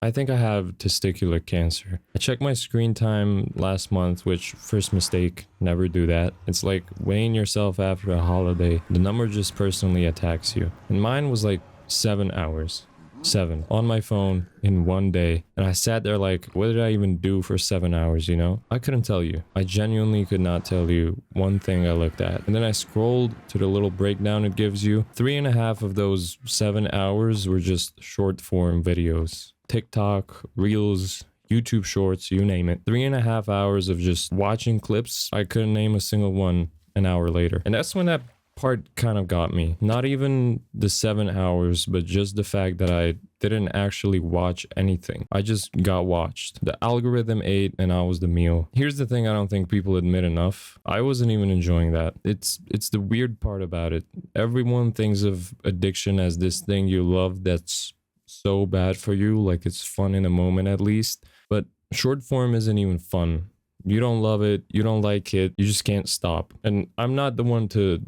I think I have testicular cancer. I checked my screen time last month, which first mistake, never do that. It's like weighing yourself after a holiday. The number just personally attacks you. And mine was like 7 hours. 7 on my phone in one day. And I sat there like, what did I even do for 7 hours, you know? I couldn't tell you. I genuinely could not tell you one thing I looked at. And then I scrolled to the little breakdown it gives you. 3.5 of those 7 hours were just short form videos. TikTok, Reels, YouTube Shorts, you name it. 3.5 hours of just watching clips. I couldn't name a single one an hour later. And that's when that part kind of got me. Not even the 7 hours, but just the fact that I didn't actually watch anything. I just got watched. The algorithm ate and I was the meal. Here's the thing I don't think people admit enough. I wasn't even enjoying that. It's the weird part about it. Everyone thinks of addiction as this thing you love that's so bad for you, like it's fun in a moment at least. But short form isn't even fun. You don't love it, you don't like it, you just can't stop. And I'm not the one to,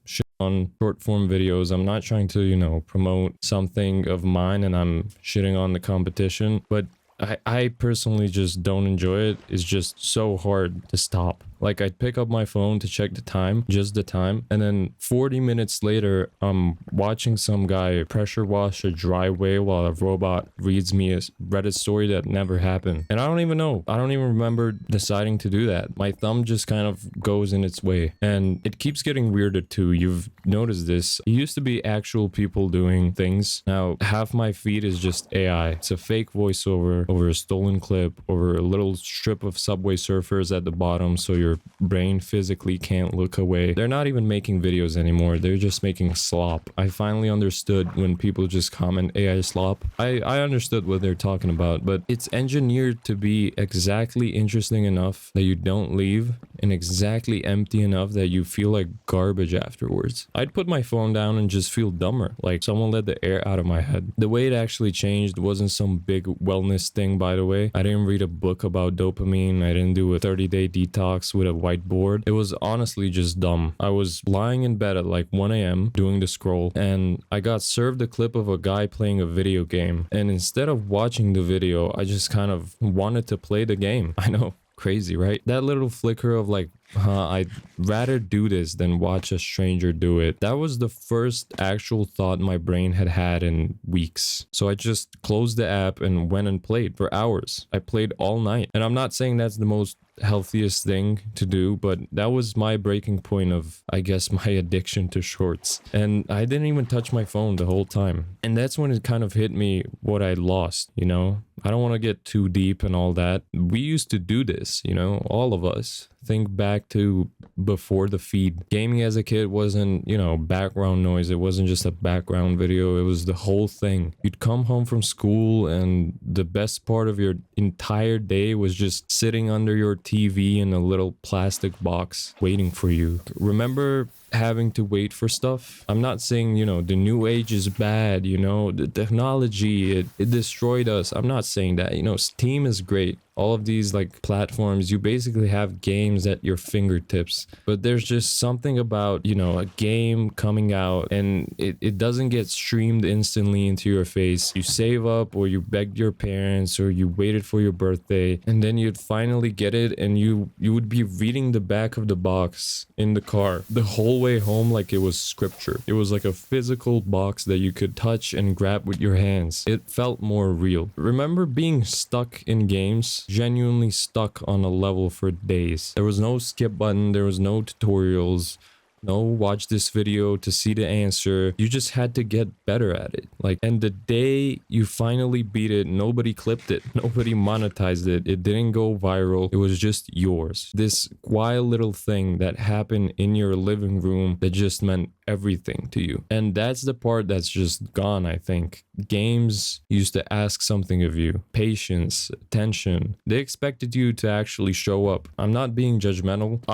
shit on short form videos. I'm not trying to, promote something of mine and I'm shitting on the competition. But I personally just don't enjoy it. It's just so hard to stop. Like I'd pick up my phone to check the time, just the time. And then 40 minutes later, I'm watching some guy pressure wash a driveway while a robot reads me a Reddit story that never happened. And I don't even know. I don't even remember deciding to do that. My thumb just kind of goes in its way. And it keeps getting weirder too. You've noticed this. It used to be actual people doing things. Now, half my feed is just AI. It's a fake voiceover over a stolen clip, over a little strip of Subway Surfers at the bottom so your brain physically can't look away. They're not even making videos anymore. They're just making slop. I finally understood when people just comment AI slop. I understood what they're talking about, but it's engineered to be exactly interesting enough that you don't leave and exactly empty enough that you feel like garbage afterwards. I'd put my phone down and just feel dumber, like someone let the air out of my head. The way it actually changed wasn't some big wellness thing, by the way. I didn't read a book about dopamine. I didn't do a 30-day detox with a whiteboard. It was honestly just dumb. I was lying in bed at like 1 a.m. doing the scroll and I got served a clip of a guy playing a video game. And instead of watching the video, I just kind of wanted to play the game. I know. Crazy, right? That little flicker of like, I'd rather do this than watch a stranger do it. That was the first actual thought my brain had had in weeks. So I just closed the app and went and played for hours. I played all night. And I'm not saying that's the most healthiest thing to do, but that was my breaking point of, I guess, my addiction to shorts. And I didn't even touch my phone the whole time. And that's when it kind of hit me what I lost, you know? I don't want to get too deep and all that. We used to do this, all of us. Think back to before the feed. Gaming as a kid wasn't, background noise. It wasn't just a background video. It was the whole thing. You'd come home from school and the best part of your entire day was just sitting under your TV in a little plastic box waiting for you. Remember having to wait for stuff? I'm not saying, the new age is bad, the technology, it destroyed us. I'm not saying that. Steam is great. All of these like platforms, you basically have games at your fingertips, but there's just something about, a game coming out and it doesn't get streamed instantly into your face. You save up or you begged your parents or you waited for your birthday and then you'd finally get it and you would be reading the back of the box in the car the whole way home like it was scripture. It was like a physical box that you could touch and grab with your hands. It felt more real. Remember being stuck in games? Genuinely stuck on a level for days. There was no skip button, there was no tutorials, no watch this video to see the answer. You just had to get better at it. And the day you finally beat it, nobody clipped it, nobody monetized it, it didn't go viral, it was just yours. This quiet little thing that happened in your living room that just meant everything to you. And that's the part that's just gone, I think. Games used to ask something of you. Patience, attention. They expected you to actually show up. I'm not being judgmental.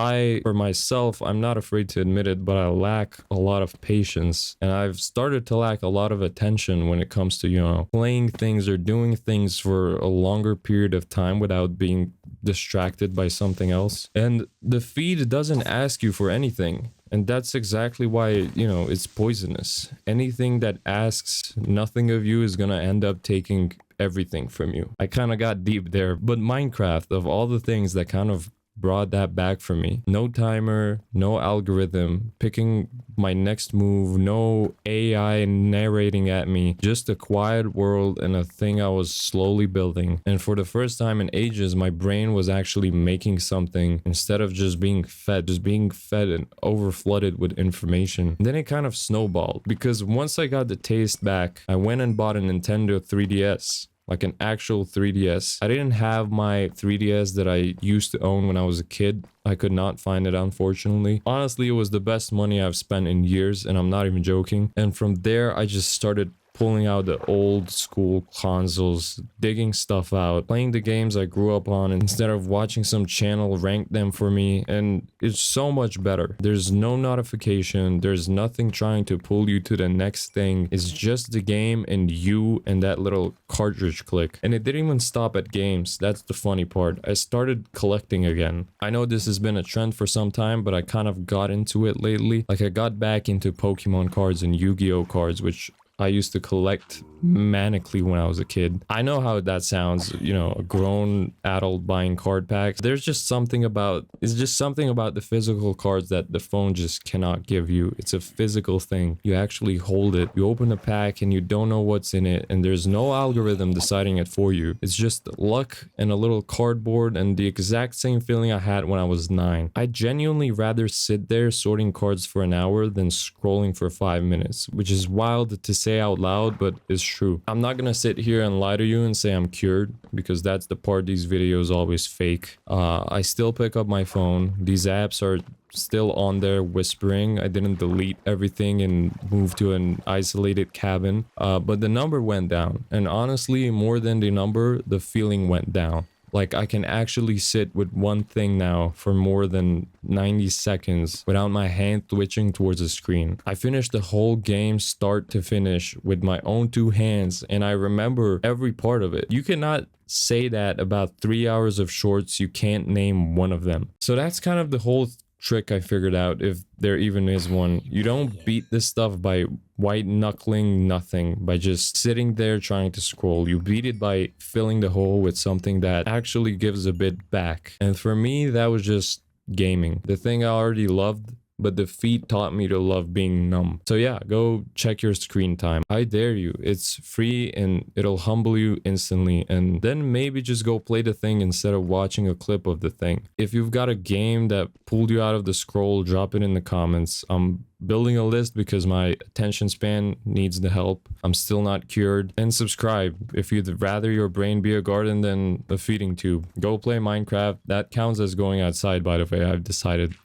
For myself, I'm not afraid to admit it, but I lack a lot of patience. And I've started to lack a lot of attention when it comes to, playing things or doing things for a longer period of time without being distracted by something else. And the feed doesn't ask you for anything. And that's exactly why, it's poisonous. Anything that asks nothing of you is going to end up taking everything from you. I kind of got deep there, but Minecraft, of all the things that kind of brought that back for me, no timer, no algorithm picking my next move, no AI narrating at me, just a quiet world and a thing I was slowly building. And for the first time in ages, my brain was actually making something instead of just being fed and over flooded with information. And then it kind of snowballed, because once I got the taste back, I went and bought a Nintendo 3DS. Like an actual 3DS. I didn't have my 3DS that I used to own when I was a kid. I could not find it, unfortunately. Honestly, it was the best money I've spent in years, and I'm not even joking. And from there, I just started pulling out the old school consoles, digging stuff out, playing the games I grew up on instead of watching some channel rank them for me, and it's so much better. There's no notification, there's nothing trying to pull you to the next thing. It's just the game and you and that little cartridge click. And it didn't even stop at games. That's the funny part. I started collecting again. I know this has been a trend for some time, but I kind of got into it lately. Like, I got back into Pokemon cards and Yu-Gi-Oh cards, which I used to collect manically when I was a kid. I know how that sounds, you know, a grown adult buying card packs. There's just something about, it's just something about the physical cards that the phone just cannot give you. It's a physical thing. You actually hold it. You open a pack and you don't know what's in it, and there's no algorithm deciding it for you. It's just luck and a little cardboard, and the exact same feeling I had when I was 9. I genuinely rather sit there sorting cards for an hour than scrolling for 5 minutes, which is wild to say out loud, but it's true. I'm not gonna sit here and lie to you and say I'm cured, because that's the part these videos always fake. I still pick up my phone. These apps are still on there whispering. I didn't delete everything and move to an isolated cabin, but the number went down, and honestly, more than the number, the feeling went down. Like, I can actually sit with one thing now for more than 90 seconds without my hand twitching towards the screen. I finished the whole game start to finish with my own 2 hands, and I remember every part of it. You cannot say that about 3 hours of shorts. You can't name one of them. So that's kind of the whole trick I figured out, if there even is one. You don't beat this stuff by white knuckling nothing, by just sitting there trying to scroll. You beat it by filling the hole with something that actually gives a bit back. And for me, that was just gaming, the thing I already loved, but the feat taught me to love being numb. So yeah, go check your screen time. I dare you. It's free and it'll humble you instantly, and then maybe just go play the thing instead of watching a clip of the thing. If you've got a game that pulled you out of the scroll, drop it in the comments. I'm building a list because my attention span needs the help. I'm still not cured. And subscribe if you'd rather your brain be a garden than a feeding tube. Go play Minecraft. That counts as going outside, by the way, I've decided.